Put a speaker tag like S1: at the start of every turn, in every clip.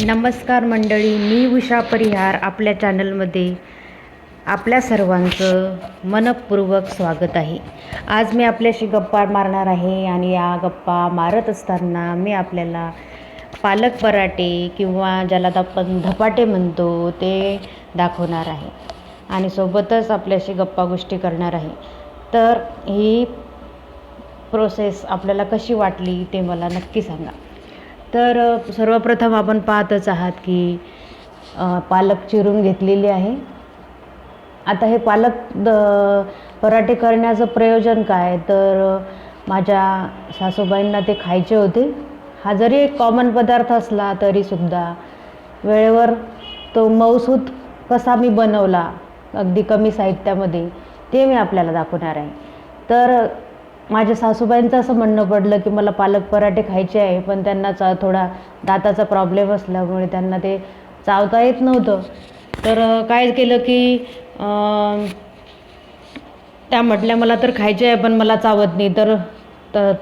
S1: नमस्कार मंडळी, मी उषा परिहार आपल्या चॅनलमध्ये आपल्या सर्वांचं मनपूर्वक स्वागत आहे. आज मी आपल्याशी गप्पा मारणार आहे आणि या गप्पा मारत असताना मी आपल्याला पालक पराठे किंवा ज्याला आपण धपाटे म्हणतो ते दाखवणार आहे आणि सोबतच आपल्याशी गप्पा गोष्टी करणार आहे. तर ही प्रोसेस आपल्याला कशी वाटली ते मला नक्की सांगा. तर सर्वप्रथम आपण पाहतच आहात की पालक चिरून घेतलेली आहे. आता हे पालक पराठे करण्याचं प्रयोजन काय, तर माझ्या सासूबाईंना ते खायचे होते. हा जरी एक कॉमन पदार्थ असला तरीसुद्धा वेळेवर तो मऊसूत कसा मी बनवला अगदी कमी साहित्यामध्ये ते मी आपल्याला दाखवणार आहे. तर माझ्या सासूबाईंचं असं म्हणणं पडलं की मला पालक पराठे खायचे आहे, पण त्यांना थोडा दाताचा प्रॉब्लेम असल्यामुळे त्यांना ते चावता येत नव्हतं. तर काय केलं की त्या म्हटल्या मला तर खायचे आहे पण मला चावत नाही. तर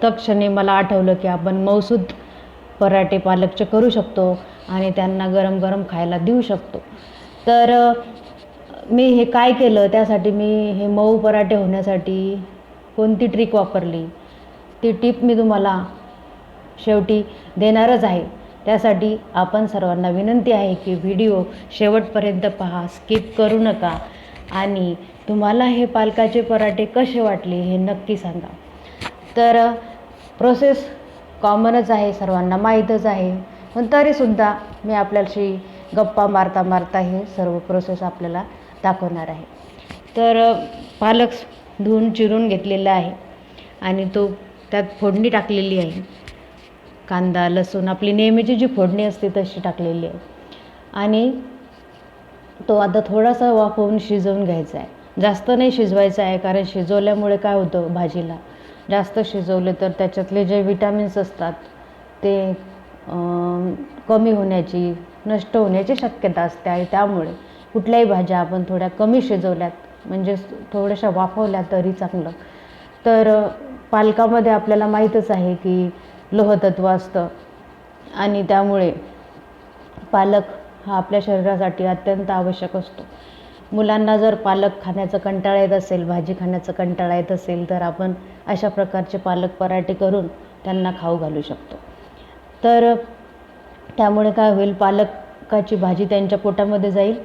S1: तत्क्षणी मला आठवलं की आपण मऊसूत पराठे पालकचे करू शकतो आणि त्यांना गरम गरम खायला देऊ शकतो. तर मी हे काय केलं, त्यासाठी मी हे मऊ पराठे होण्यासाठी कोणती ट्रिक वापरली ती टिप मी तुम्हाला शेवटी देणारच आहे. त्यासाठी आपण सर्वांना विनंती आहे की व्हिडिओ शेवटपर्यंत पहा, स्किप करू नका आणि तुम्हाला हे पालकाचे पराठे कसे वाटले हे नक्की सांगा. तर प्रोसेस कॉमनच आहे, सर्वांना माहीतच आहे, पण तरीसुद्धा मी आपल्याशी गप्पा मारता मारता हे सर्व प्रोसेस आपल्याला दाखवणार आहे. तर पालक धुवून चिरून घेतलेला आहे आणि तो त्यात फोडणी टाकलेली आहे. कांदा लसूण आपली नेहमीची जी फोडणी असते तशी टाकलेली आहे आणि तो आता थोडासा वाफवून शिजवून घ्यायचा आहे. जास्त नाही शिजवायचा आहे, कारण शिजवल्यामुळे काय होतं, भाजीला जास्त शिजवले तर त्याच्यातले जे विटॅमिन्स असतात ते कमी होण्याची, नष्ट होण्याची शक्यता असते आणि त्यामुळे कुठल्याही भाज्या आपण थोड्या कमी शिजवल्यात म्हणजे थोड्याशा वाफवल्या तरी चांगलं. तर पालकामध्ये आपल्याला माहीतच आहे की लोहतत्व असतं आणि त्यामुळे पालक हा आपल्या शरीरासाठी अत्यंत आवश्यक असतो. मुलांना जर पालक खाण्याचा कंटाळा येत असेल, भाजी खाण्याचा कंटाळा येत असेल, तर आपण अशा प्रकारचे पालक पराठे करून त्यांना खाऊ घालू शकतो. तर त्यामुळे काय होईल, पालकाची भाजी त्यांच्या पोटामध्ये जाईल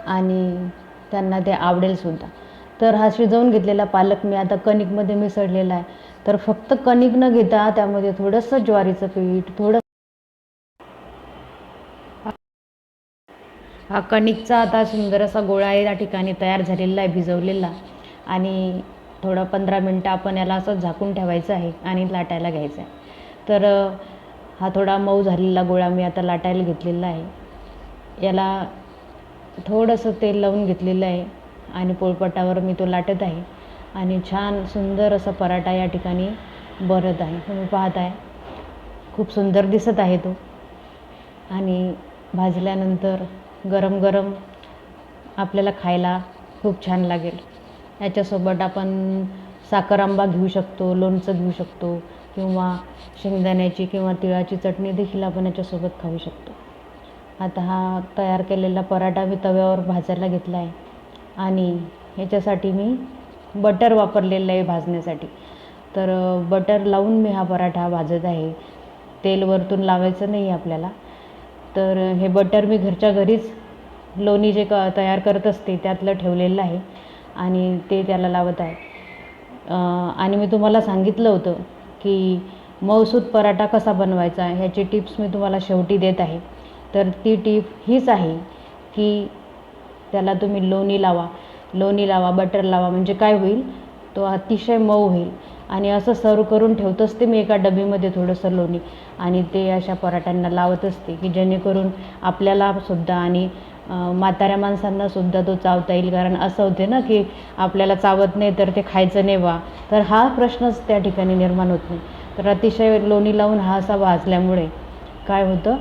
S1: आणि त्यांना ते आवडेलसुद्धा. तर हा शिजवून घेतलेला पालक मी आता कणिकमध्ये मिसळलेला आहे. तर फक्त कणिक न घेता त्यामध्ये थोडंसं ज्वारीचं पीठ, हा कणिकचा आता सुंदर असा गोळा आहे या ठिकाणी तयार झालेला आहे, भिजवलेला. आणि थोडं 15 मिनटं आपण याला असं झाकून ठेवायचं आहे आणि लाटायला घ्यायचं आहे. तर हा थोडा मऊ झालेला गोळा मी आता लाटायला घेतलेला आहे. याला थोडंसं तेल लावून घेतलेलं आहे आणि पोळपाटावर मी तो लाटत आहे आणि छान सुंदर असा पराठा या ठिकाणी बनत आहे. तुम्ही पाहत आहे, खूप सुंदर दिसत आहे तो आणि भाजल्यानंतर गरम गरम आपल्याला खायला खूप छान लागेल. याच्यासोबत आपण साखर आंबा घेऊ शकतो, लोणचं घेऊ शकतो किंवा शेंगदाण्याची किंवा तिळाची चटणी देखील आपण याच्यासोबत खाऊ शकतो. आता हा तयार केलेला पराठा मी तव्यावर भाजायला घेतला आहे आणि ह्याच्यासाठी मी बटर वापरलेलं आहे भाजण्यासाठी. तर बटर लावून मी हा पराठा भाजत आहे. तेल वरतून लावायचं नाही आपल्याला. तर हे बटर मी घरच्या घरीच लोणी जे तयार करत असते त्यातलं ठेवलेलं आहे आणि ते त्याला लावत आहे. आणि मी तुम्हाला सांगितलं होतं की मऊसूत पराठा कसा बनवायचा ह्याची टिप्स मी तुम्हाला शेवटी देत आहे. तर ती टीप हीच आहे की त्याला तुम्ही लोणी लावा, बटर लावा, म्हणजे काय होईल, तो अतिशय मऊ होईल. आणि असं सर्व करून ठेवत असते मी एका डबीमध्ये थोडंसं लोणी आणि ते अशा पराठ्यांना लावत असते की जेणेकरून आपल्यालासुद्धा आणि म्हाताऱ्या माणसांनासुद्धा तो चावता येईल. कारण असं होते ना की आपल्याला चावत नाही तर ते खायचं नाही बा, तर हा प्रश्नच त्या ठिकाणी निर्माण होत नाही. तर अतिशय लोणी लावून हा असा भाजल्यामुळे काय होतं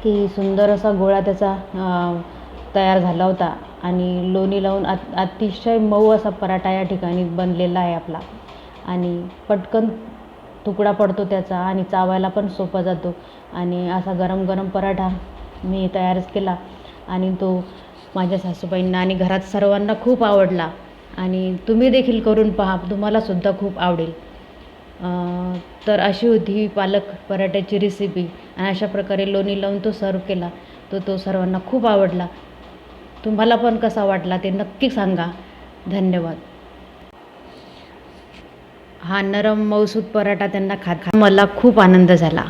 S1: की सुंदर असा गोळा त्याचा तयार झाला होता आणि लोणी लावून अतिशय मऊ असा पराठा या ठिकाणी बनलेला आहे आपला आणि पटकन तुकडा पडतो त्याचा आणि चावायला पण सोपा जातो. आणि असा गरम गरम पराठा मी तयारच केला आणि तो माझ्या सासूबाईंना आणि घरात सर्वांना खूप आवडला आणि तुम्ही देखील करून पहा, तुम्हालासुद्धा खूप आवडेल. तर अशी होती पालक पराठ्याची रेसिपी आणि अशा प्रकारे लोणी लावून तो सर्व केला. तो सर्वांना खूप आवडला. तुम्हाला पण कसा वाटला ते नक्की सांगा. धन्यवाद. हा नरम मऊसूत पराठा त्यांना मला खूप आनंद झाला.